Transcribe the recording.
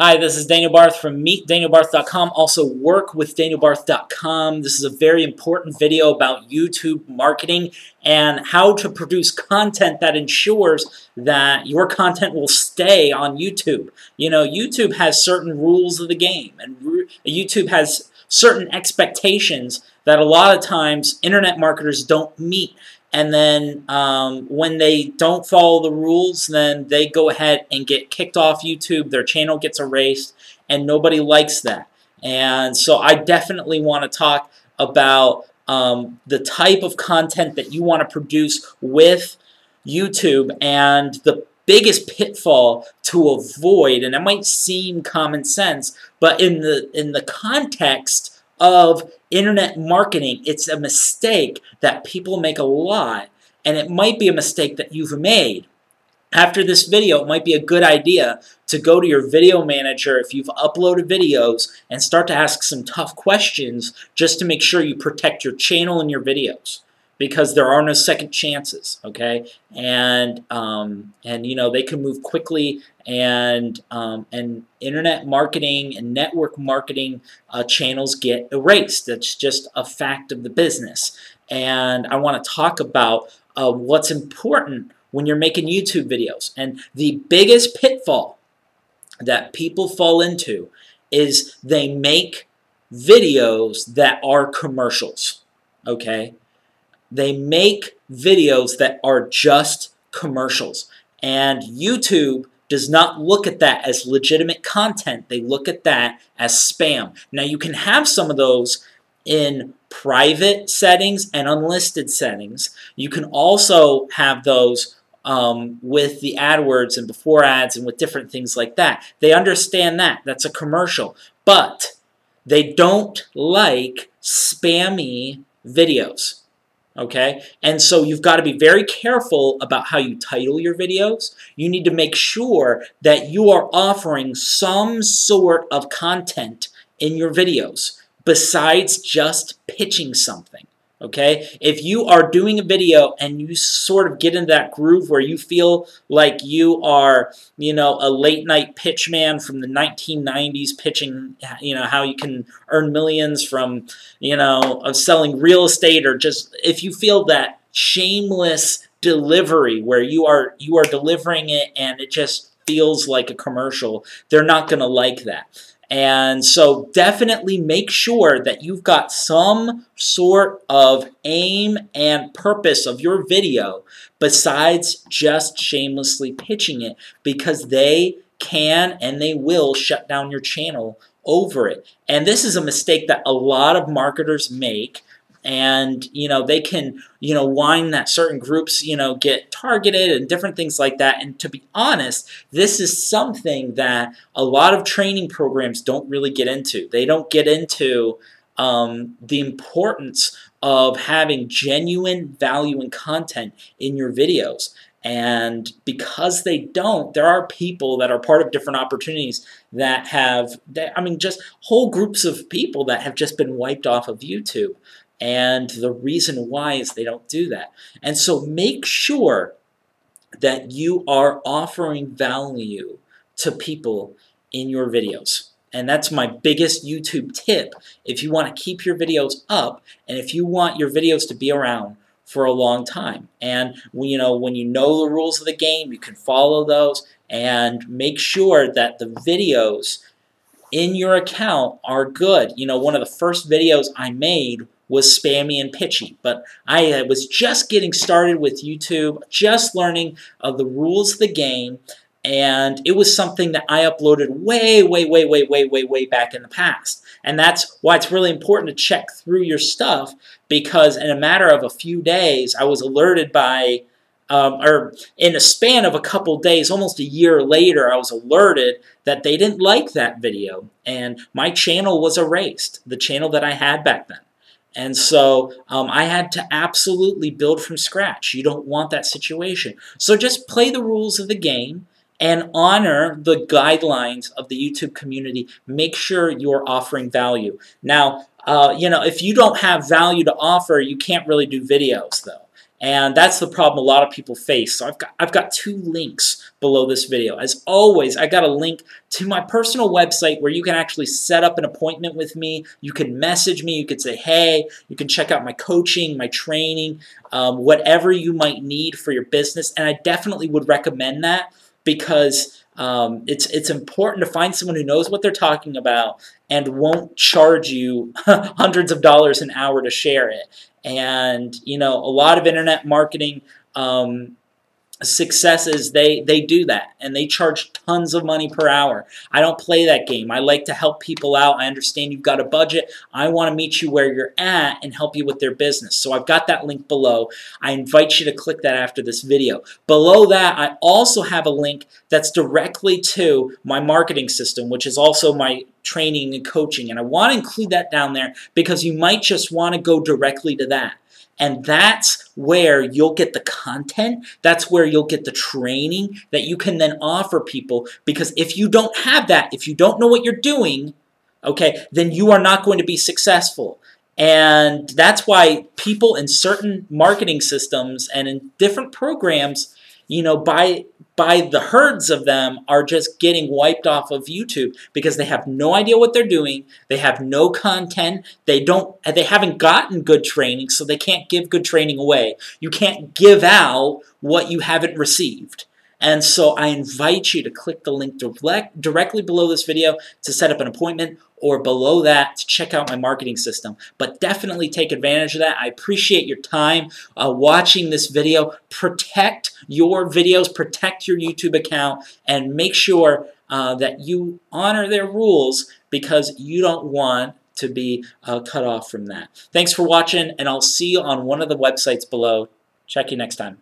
Hi, this is Daniel Barth from MeetDanielBarth.com, also WorkWithDanielBarth.com. This is a very important video about YouTube marketing and how to produce content that ensures that your content will stay on YouTube. You know, YouTube has certain rules of the game, and YouTube has certain expectations that a lot of times internet marketers don't meet. And then when they don't follow the rules, then they go ahead and get kicked off YouTube. Their channel gets erased, and nobody likes that. And so I definitely want to talk about the type of content that you want to produce with YouTube and the biggest pitfall to avoid. And it might seem common sense, but in the context of internet marketing, it's a mistake that people make a lot, and it might be a mistake that you've made. After this video, it might be a good idea to go to your video manager if you've uploaded videos and start to ask some tough questions just to make sure you protect your channel and your videos, because there are no second chances, okay? And you know, they can move quickly, and internet marketing and network marketing channels get erased. That's just a fact of the business. And I want to talk about what's important when you're making YouTube videos. And the biggest pitfall that people fall into is they make videos that are commercials, okay? They make videos that are just commercials, and YouTube does not look at that as legitimate content. They look at that as spam. Now, you can have some of those in private settings and unlisted settings. You can also have those with the AdWords and before ads and with different things like that. They understand that. That's a commercial. But they don't like spammy videos. Okay, and so you've got to be very careful about how you title your videos. You need to make sure that you are offering some sort of content in your videos besides just pitching something. Okay, if you are doing a video and you sort of get into that groove where you feel like you are, you know, a late night pitch man from the 1990s pitching, you know, how you can earn millions from, you know, of selling real estate, or just if you feel that shameless delivery where you are delivering it and it just feels like a commercial, they're not going to like that. And so definitely make sure that you've got some sort of aim and purpose of your video besides just shamelessly pitching it, because they can and they will shut down your channel over it. And this is a mistake that a lot of marketers make. And, you know, they can, you know, whine that certain groups, you know, get targeted and different things like that. And to be honest, this is something that a lot of training programs don't really get into. They don't get into the importance of having genuine value and content in your videos. And because they don't, there are people that are part of different opportunities that have, I mean, just whole groups of people that have just been wiped off of YouTube. And the reason why is they don't do that. And so make sure that you are offering value to people in your videos. And that's my biggest YouTube tip if you want to keep your videos up and if you want your videos to be around for a long time. And when you know the rules of the game, you can follow those and make sure that the videos in your account are good. You know, one of the first videos I made was spammy and pitchy, but I was just getting started with YouTube, just learning the rules of the game, and it was something that I uploaded way back in the past. And that's why it's really important to check through your stuff, because in a matter of a few days, I was alerted by, or in a span of a couple days, almost a year later, I was alerted that they didn't like that video, and my channel was erased, the channel that I had back then. And so I had to absolutely build from scratch. You don't want that situation. So just play the rules of the game and honor the guidelines of the YouTube community. Make sure you're offering value. Now, you know, if you don't have value to offer, you can't really do videos, though. And that's the problem a lot of people face. So I've got 2 links below this video. As always, I got a link to my personal website where you can actually set up an appointment with me. You can message me. You can say, hey, you can check out my coaching, my training, whatever you might need for your business. And I definitely would recommend that because it's important to find someone who knows what they're talking about and won't charge you hundreds of dollars an hour to share it. And, you know, a lot of internet marketing successes, they do that, and they charge tons of money per hour. I don't play that game. I like to help people out. I understand you've got a budget. I want to meet you where you're at and help you with their business. So I've got that link below. I invite you to click that after this video. Below that, I also have a link that's directly to my marketing system, which is also my training and coaching. And I want to include that down there because you might just want to go directly to that. And that's where you'll get the content. That's where you'll get the training that you can then offer people. Because if you don't have that, if you don't know what you're doing, okay, then you are not going to be successful. And that's why people in certain marketing systems and in different programs, you know, by the herds of them are just getting wiped off of YouTube because they have no idea what they're doing. They have no content. They haven't gotten good training, so they can't give good training away. You can't give out what you haven't received. And so I invite you to click the link directly below this video to set up an appointment, or below that to check out my marketing system. But definitely take advantage of that. I appreciate your time watching this video. Protect your videos, protect your YouTube account, and make sure that you honor their rules because you don't want to be cut off from that. Thanks for watching, and I'll see you on one of the websites below. Check you next time.